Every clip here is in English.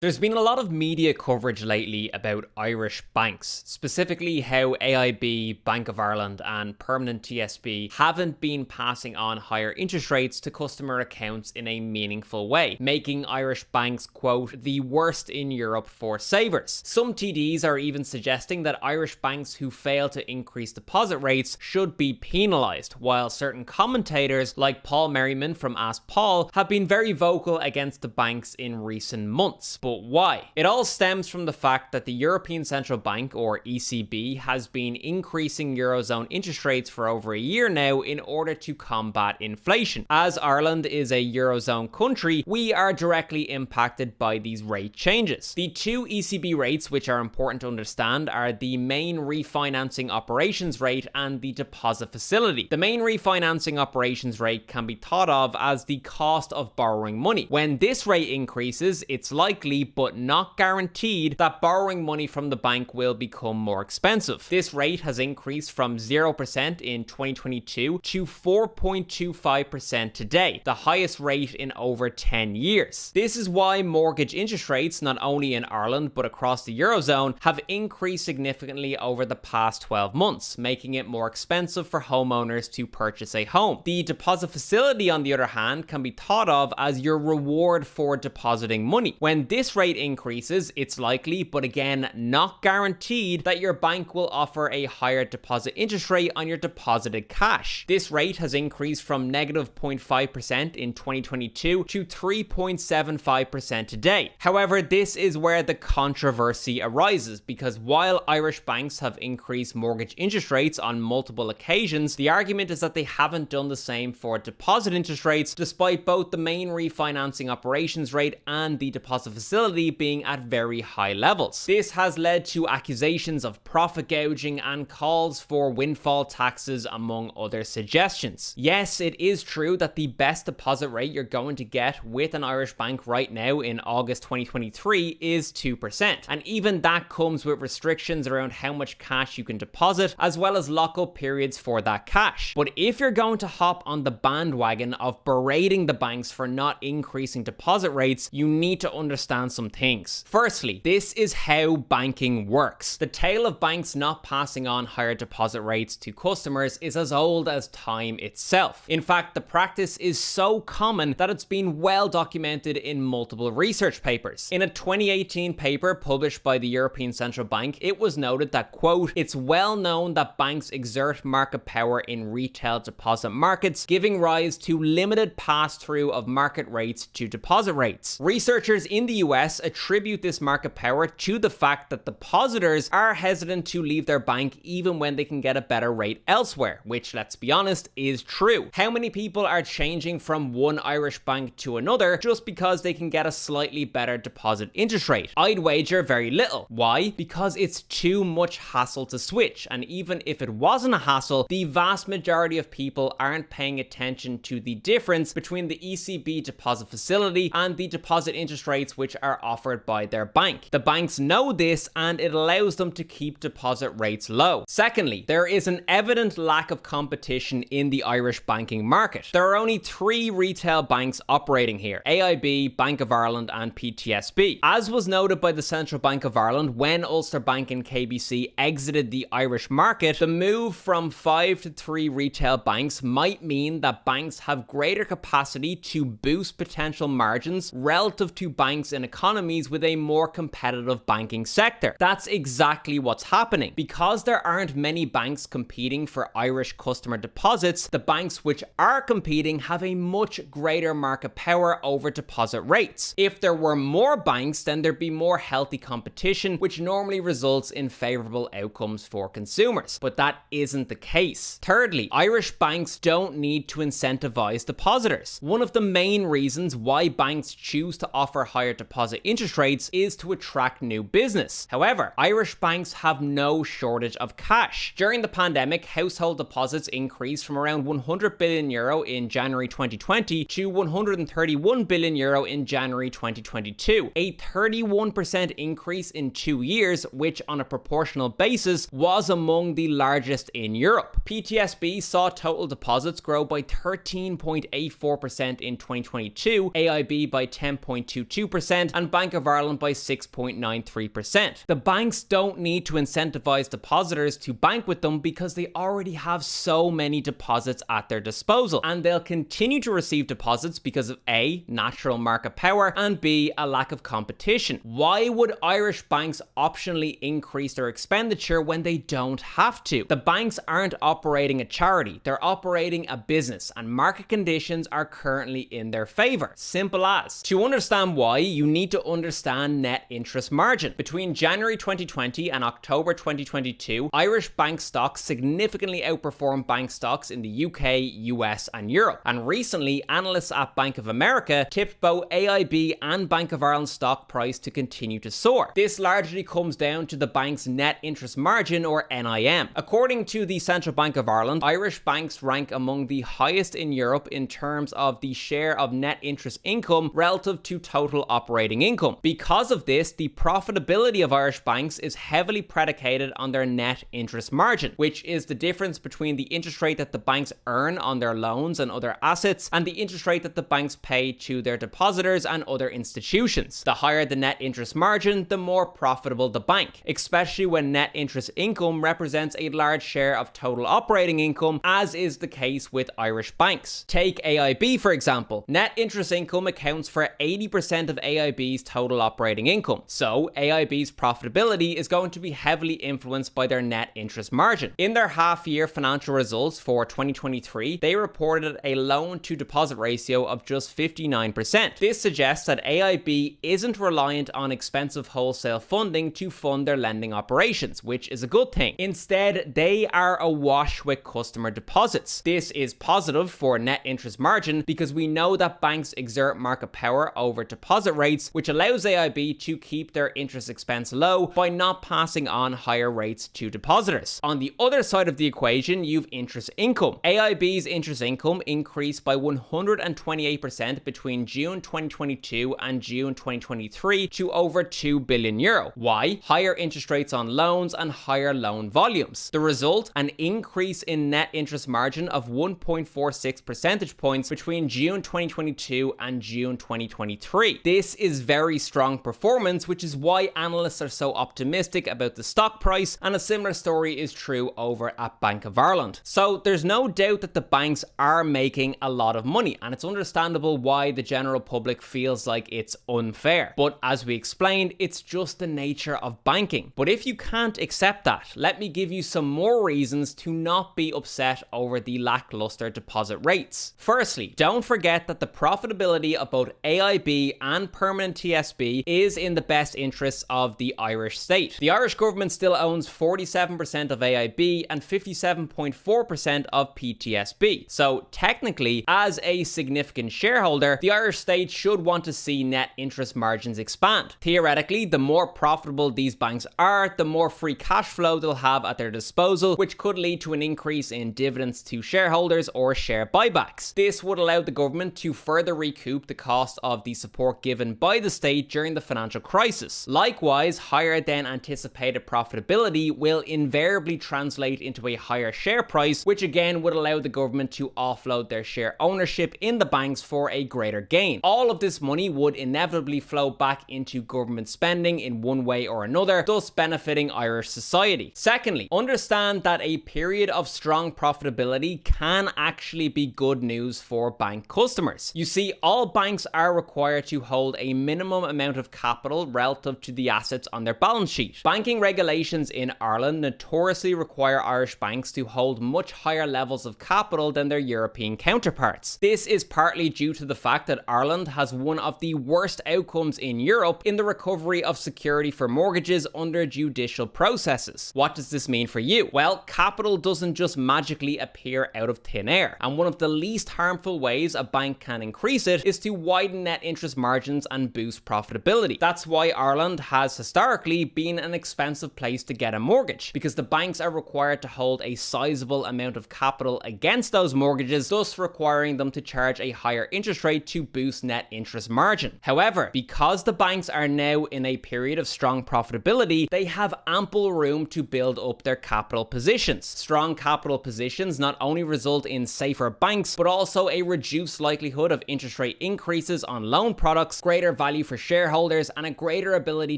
There's been a lot of media coverage lately about Irish banks, specifically how AIB, Bank of Ireland, and Permanent TSB haven't been passing on higher interest rates to customer accounts in a meaningful way, making Irish banks, quote, the worst in Europe for savers. Some TDs are even suggesting that Irish banks who fail to increase deposit rates should be penalised, while certain commentators, like Paul Merriman from Ask Paul, have been very vocal against the banks in recent months. But why? It all stems from the fact that the European Central Bank, or ECB, has been increasing Eurozone interest rates for over a year now in order to combat inflation. As Ireland is a Eurozone country, we are directly impacted by these rate changes. The two ECB rates which are important to understand are the main refinancing operations rate and the deposit facility. The main refinancing operations rate can be thought of as the cost of borrowing money. When this rate increases, it's likely but not guaranteed that borrowing money from the bank will become more expensive. This rate has increased from 0% in 2022 to 4.25% today, the highest rate in over 10 years. This is why mortgage interest rates, not only in Ireland but across the Eurozone, have increased significantly over the past 12 months, making it more expensive for homeowners to purchase a home. The deposit facility, on the other hand, can be thought of as your reward for depositing money. When this rate increases, it's likely, but again, not guaranteed, that your bank will offer a higher deposit interest rate on your deposited cash. This rate has increased from negative 0.5% in 2022 to 3.75% today. However, this is where the controversy arises, because while Irish banks have increased mortgage interest rates on multiple occasions, the argument is that they haven't done the same for deposit interest rates, despite both the main refinancing operations rate and the deposit facility being at very high levels. This has led to accusations of profit gouging and calls for windfall taxes, among other suggestions. Yes, it is true that the best deposit rate you're going to get with an Irish bank right now in August 2023 is 2%, and even that comes with restrictions around how much cash you can deposit, as well as lock-up periods for that cash. But if you're going to hop on the bandwagon of berating the banks for not increasing deposit rates, you need to understand some things. Firstly, this is how banking works. The tale of banks not passing on higher deposit rates to customers is as old as time itself. In fact, the practice is so common that it's been well documented in multiple research papers. In a 2018 paper published by the European Central Bank, it was noted that, quote, it's well known that banks exert market power in retail deposit markets, giving rise to limited pass-through of market rates to deposit rates. Researchers in the US attribute this market power to the fact that depositors are hesitant to leave their bank even when they can get a better rate elsewhere, which, let's be honest, is true. How many people are changing from one Irish bank to another just because they can get a slightly better deposit interest rate? I'd wager very little. Why? Because it's too much hassle to switch, and even if it wasn't a hassle, the vast majority of people aren't paying attention to the difference between the ECB deposit facility and the deposit interest rates which are offered by their bank. The banks know this, and it allows them to keep deposit rates low. Secondly, there is an evident lack of competition in the Irish banking market. There are only three retail banks operating here: AIB, Bank of Ireland, and PTSB. As was noted by the Central Bank of Ireland when Ulster Bank and KBC exited the Irish market, the move from 5 to 3 retail banks might mean that banks have greater capacity to boost potential margins relative to banks in economies with a more competitive banking sector. That's exactly what's happening. Because there aren't many banks competing for Irish customer deposits, the banks which are competing have a much greater market power over deposit rates. If there were more banks, then there'd be more healthy competition, which normally results in favorable outcomes for consumers. But that isn't the case. Thirdly, Irish banks don't need to incentivize depositors. One of the main reasons why banks choose to offer higher deposit interest rates is to attract new business. However, Irish banks have no shortage of cash. During the pandemic, household deposits increased from around €100 billion in January 2020 to €131 billion in January 2022, a 31% increase in 2 years, which on a proportional basis was among the largest in Europe. PTSB saw total deposits grow by 13.84% in 2022, AIB by 10.22%, 9.8% and Bank of Ireland by 6.93%. The banks don't need to incentivize depositors to bank with them because they already have so many deposits at their disposal, and they'll continue to receive deposits because of A, natural market power, and B, a lack of competition. Why would Irish banks optionally increase their expenditure when they don't have to? The banks aren't operating a charity, they're operating a business, and market conditions are currently in their favor. Simple as. To understand why, you need to understand net interest margin. Between January 2020 and October 2022, Irish bank stocks significantly outperformed bank stocks in the UK, US, and Europe. And recently, analysts at Bank of America tipped both AIB and Bank of Ireland stock price to continue to soar. This largely comes down to the bank's net interest margin, or NIM. According to the Central Bank of Ireland, Irish banks rank among the highest in Europe in terms of the share of net interest income relative to total operating income. Because of this, the profitability of Irish banks is heavily predicated on their net interest margin, which is the difference between the interest rate that the banks earn on their loans and other assets and the interest rate that the banks pay to their depositors and other institutions. The higher the net interest margin, the more profitable the bank, especially when net interest income represents a large share of total operating income, as is the case with Irish banks. Take AIB for example. Net interest income accounts for 80% of AIB's total operating income, so AIB's profitability is going to be heavily influenced by their net interest margin. In their half-year financial results for 2023, they reported a loan-to-deposit ratio of just 59%. This suggests that AIB isn't reliant on expensive wholesale funding to fund their lending operations, which is a good thing. Instead, they are awash with customer deposits. This is positive for net interest margin because we know that banks exert market power over deposit rates, which allows AIB to keep their interest expense low by not passing on higher rates to depositors. On the other side of the equation, you've interest income. AIB's interest income increased by 128% between June 2022 and June 2023 to over €2 billion. Why? Higher interest rates on loans and higher loan volumes. The result? An increase in net interest margin of 1.46 percentage points between June 2022 and June 2023. This is very strong performance, which is why analysts are so optimistic about the stock price, and a similar story is true over at Bank of Ireland. So there's no doubt that the banks are making a lot of money, and it's understandable why the general public feels like it's unfair. But as we explained, it's just the nature of banking. But if you can't accept that, let me give you some more reasons to not be upset over the lackluster deposit rates. Firstly, don't forget that the profitability of both AIB and Permanent TSB is in the best interests of the Irish state. The Irish government still owns 47% of AIB and 57.4% of PTSB. So technically, as a significant shareholder, the Irish state should want to see net interest margins expand. Theoretically, the more profitable these banks are, the more free cash flow they'll have at their disposal, which could lead to an increase in dividends to shareholders or share buybacks. This would allow the government to further recoup the cost of the support given by the state during the financial crisis. Likewise, higher than anticipated profitability will invariably translate into a higher share price, which again would allow the government to offload their share ownership in the banks for a greater gain. All of this money would inevitably flow back into government spending in one way or another, thus benefiting Irish society. Secondly, understand that a period of strong profitability can actually be good news for bank customers. You see, all banks are required to hold a minimum amount of capital relative to the assets on their balance sheet. Banking regulations in Ireland notoriously require Irish banks to hold much higher levels of capital than their European counterparts. This is partly due to the fact that Ireland has one of the worst outcomes in Europe in the recovery of security for mortgages under judicial processes. What does this mean for you? Well, capital doesn't just magically appear out of thin air, and one of the least harmful ways a bank can increase it is to widen net interest margins and boost profitability. That's why Ireland has historically been an expensive place to get a mortgage, because the banks are required to hold a sizable amount of capital against those mortgages, thus requiring them to charge a higher interest rate to boost net interest margin. However, because the banks are now in a period of strong profitability, they have ample room to build up their capital positions. Strong capital positions not only result in safer banks, but also a reduced likelihood of interest rate increases on loan products, greater value for shareholders and a greater ability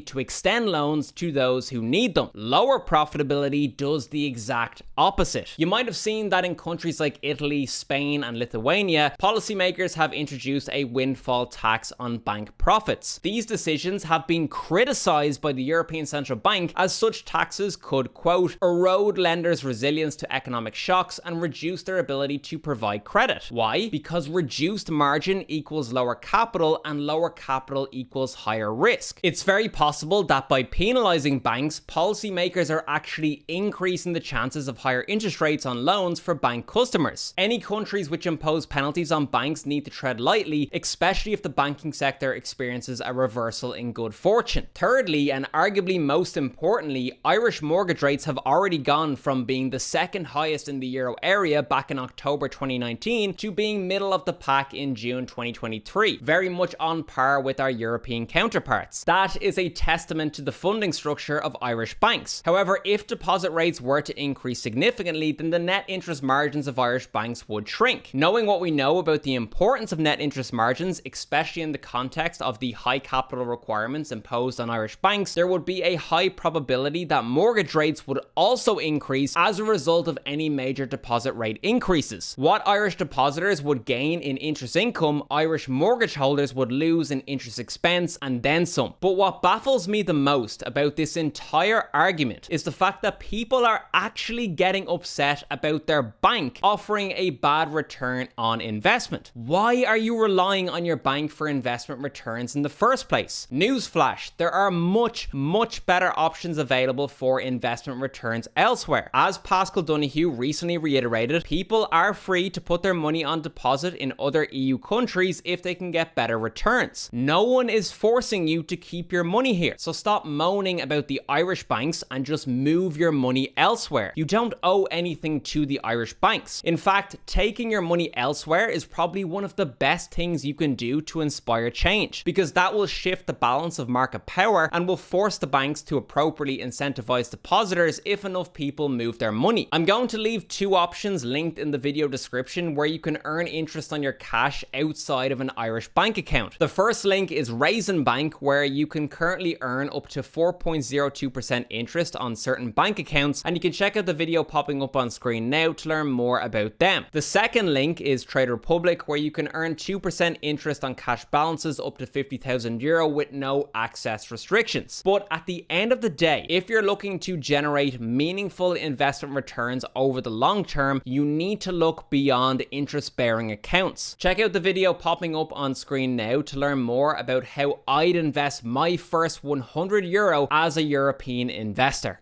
to extend loans to those who need them. Lower profitability does the exact opposite. You might have seen that in countries like Italy, Spain, and Lithuania, policymakers have introduced a windfall tax on bank profits. These decisions have been criticized by the European Central Bank, as such taxes could, quote, erode lenders' resilience to economic shocks and reduce their ability to provide credit. Why? Because reduced margin equals lower capital, and lower capital equals higher risk. It's very possible that by penalizing banks, policymakers are actually increasing the chances of higher interest rates on loans for bank customers. Any countries which impose penalties on banks need to tread lightly, especially if the banking sector experiences a reversal in good fortune. Thirdly, and arguably most importantly, Irish mortgage rates have already gone from being the second highest in the euro area back in October 2019 to being middle of the pack in June 2023, very much on par with our European counterparts. That is a testament to the funding structure of Irish banks. However, if deposit rates were to increase significantly, then the net interest margins of Irish banks would shrink. Knowing what we know about the importance of net interest margins, especially in the context of the high capital requirements imposed on Irish banks, there would be a high probability that mortgage rates would also increase as a result of any major deposit rate increases. What Irish depositors would gain in interest income, Irish mortgage holders would lose in interest expense and then some. But what baffles me the most about this entire argument is the fact that people are actually getting upset about their bank offering a bad return on investment. Why are you relying on your bank for investment returns in the first place? Newsflash, there are much better options available for investment returns elsewhere. As Pascal Donoghue recently reiterated, people are free to put their money on deposit in other EU countries if they can get better returns. No one is forcing you to keep your money here, so stop moaning about the Irish banks and just move your money elsewhere. You don't owe anything to the Irish banks. In fact, taking your money elsewhere is probably one of the best things you can do to inspire change, because that will shift the balance of market power and will force the banks to appropriately incentivize depositors if enough people move their money. I'm going to leave two options linked in the video description where you can earn interest on your cash outside of an Irish bank account. The first link is Raisin Bank, where you can currently earn up to 4.02% interest on certain bank accounts, and you can check out the video popping up on screen now to learn more about them. The second link is Trade Republic, where you can earn 2% interest on cash balances up to €50,000 with no access restrictions. But at the end of the day, if you're looking to generate meaningful investment returns over the long term, you need to look beyond interest-bearing accounts. Check out the video popping up on screen now to learn more about how I'd invest my first €100 as a European investor.